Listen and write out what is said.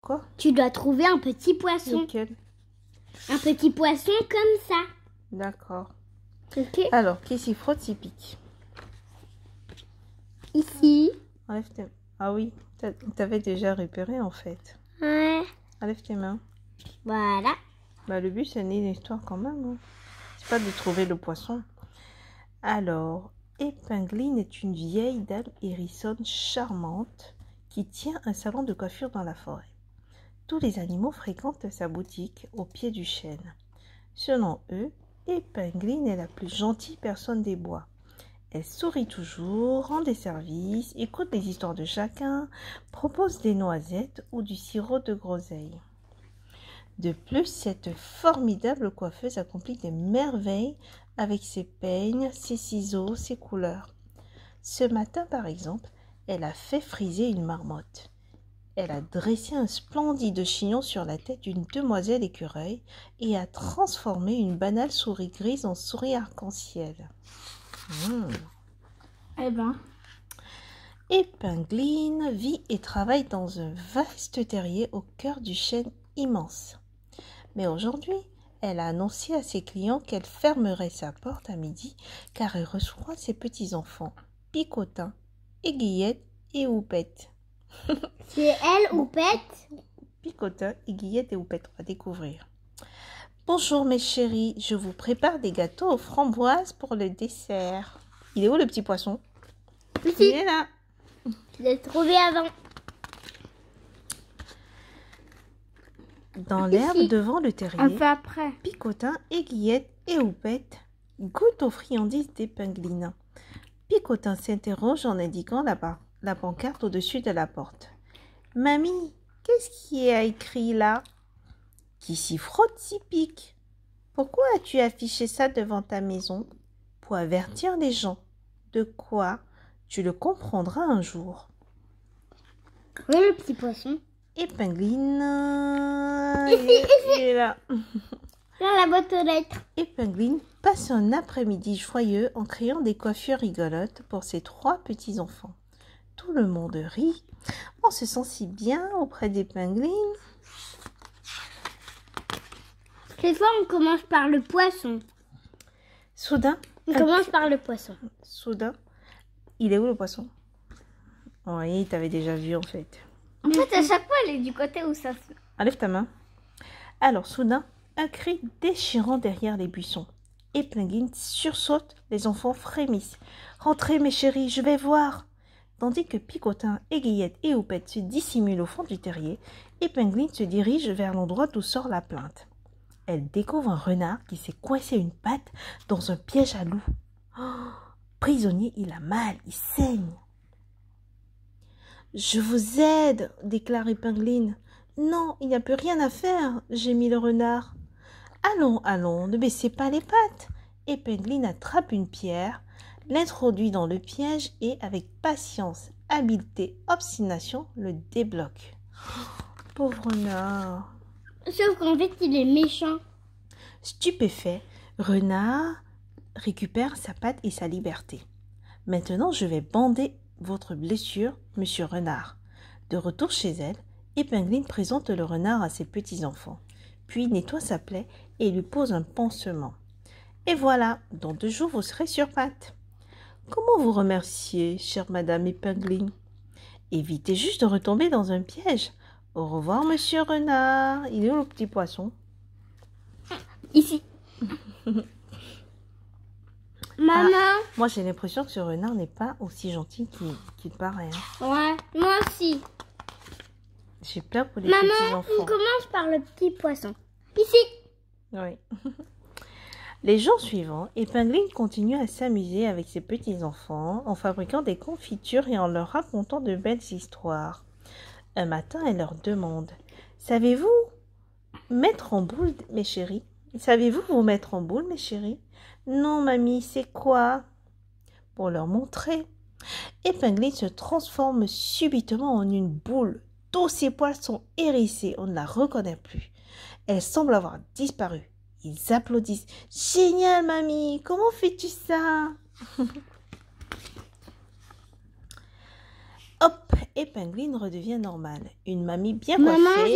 Quoi? Tu dois trouver un petit poisson. Lequel? Un petit poisson comme ça. D'accord. Ok. Alors, qui s'y frotte, s'y pique. Ici. Enlève tes... Ah oui, t'avais déjà repéré en fait. Ouais. Enlève tes mains. Voilà. Bah, le but, c'est une histoire quand même. Hein. C'est pas de trouver le poisson. Alors, Épingline est une vieille dame hérissonne charmante qui tient un salon de coiffure dans la forêt. Tous les animaux fréquentent sa boutique au pied du chêne. Selon eux, Épingline est la plus gentille personne des bois. Elle sourit toujours, rend des services, écoute les histoires de chacun, propose des noisettes ou du sirop de groseille. De plus, cette formidable coiffeuse accomplit des merveilles avec ses peignes, ses ciseaux, ses couleurs. Ce matin, par exemple, elle a fait friser une marmotte. Elle a dressé un splendide chignon sur la tête d'une demoiselle écureuil et a transformé une banale souris grise en souris arc-en-ciel. Eh ben. Épingline vit et travaille dans un vaste terrier au cœur du chêne immense. Mais aujourd'hui, elle a annoncé à ses clients qu'elle fermerait sa porte à midi car elle reçoit ses petits-enfants, Picotin, Aiguillette et Houppette. C'est elle ou Pète? Picotin, Aiguillette et Houppette, on va découvrir. Bonjour mes chéris, je vous prépare des gâteaux aux framboises pour le dessert. Il est où le petit poisson? Ici. Il est là. Je l'ai trouvé avant. Dans l'herbe devant le terrier, Un peu après. Picotin, Aiguillette et Houppette goûtent aux friandises d'Épingline. Picotin s'interroge en indiquant la pancarte au-dessus de la porte. « Mamie, qu'est-ce qui est écrit là? Qui s'y frotte s'y pique. Pourquoi as-tu affiché ça devant ta maison? Pour avertir les gens. De quoi? Tu le comprendras un jour. » Oui, le petit poisson. Épingline, Ici. il est là. Dans la boîte aux lettres. Épingline passe un après-midi joyeux en créant des coiffures rigolotes pour ses 3 petits-enfants. Tout le monde rit. On se sent si bien auprès d'Épingline. Cette fois, on commence par le poisson. Soudain, On commence par le poisson. il est où le poisson? Oui, t'avais déjà vu en fait. En fait, à chaque fois, elle est du côté où ça se... Enlève ta main. Alors, soudain, un cri déchirant derrière les buissons. Épingline sursaute, les enfants frémissent. « Rentrez, mes chéris, je vais voir !» Tandis que Picotin, Aiguillette et Houppette se dissimulent au fond du terrier, Épingline se dirige vers l'endroit d'où sort la plainte. Elle découvre un renard qui s'est coincé une patte dans un piège à loup. Oh, prisonnier, il a mal, il saigne. « Je vous aide, déclare Épingline. « Non, il n'y a plus rien à faire, gémit le renard. « Allons, allons, ne baissez pas les pattes. » Épingline attrape une pierre, l'introduit dans le piège et, avec patience, habileté, obstination, le débloque. Pauvre renard. Sauf qu'en fait, il est méchant. Stupéfait, Renard récupère sa patte et sa liberté. « Maintenant, je vais bander votre blessure, monsieur Renard. » De retour chez elle, Épingline présente le renard à ses petits-enfants, puis nettoie sa plaie et lui pose un pansement. Et voilà, dans 2 jours, vous serez sur pattes. Comment vous remercier, chère madame Épingline? Évitez juste de retomber dans un piège. Au revoir, monsieur Renard. Il est où le petit poisson? Ici. Maman. Moi, j'ai l'impression que ce renard n'est pas aussi gentil qu'il paraît. Hein. Ouais, moi aussi. J'ai peur pour les Maman, petits-enfants. on commence par le petit poisson. Ici. Oui. Les jours suivants, Épingline continue à s'amuser avec ses petits-enfants en fabriquant des confitures et en leur racontant de belles histoires. Un matin, elle leur demande « Savez-vous mettre en boule, mes chéris? Savez-vous vous mettre en boule, mes chéris? »« Non, mamie, c'est quoi ?» Pour leur montrer, Épingline se transforme subitement en une boule. Tous ses poils sont hérissés, on ne la reconnaît plus. Elle semble avoir disparu. Ils applaudissent. « Génial, mamie! Comment fais-tu ça ?» Hop, Épingline redevient normale. Une mamie bien coiffée.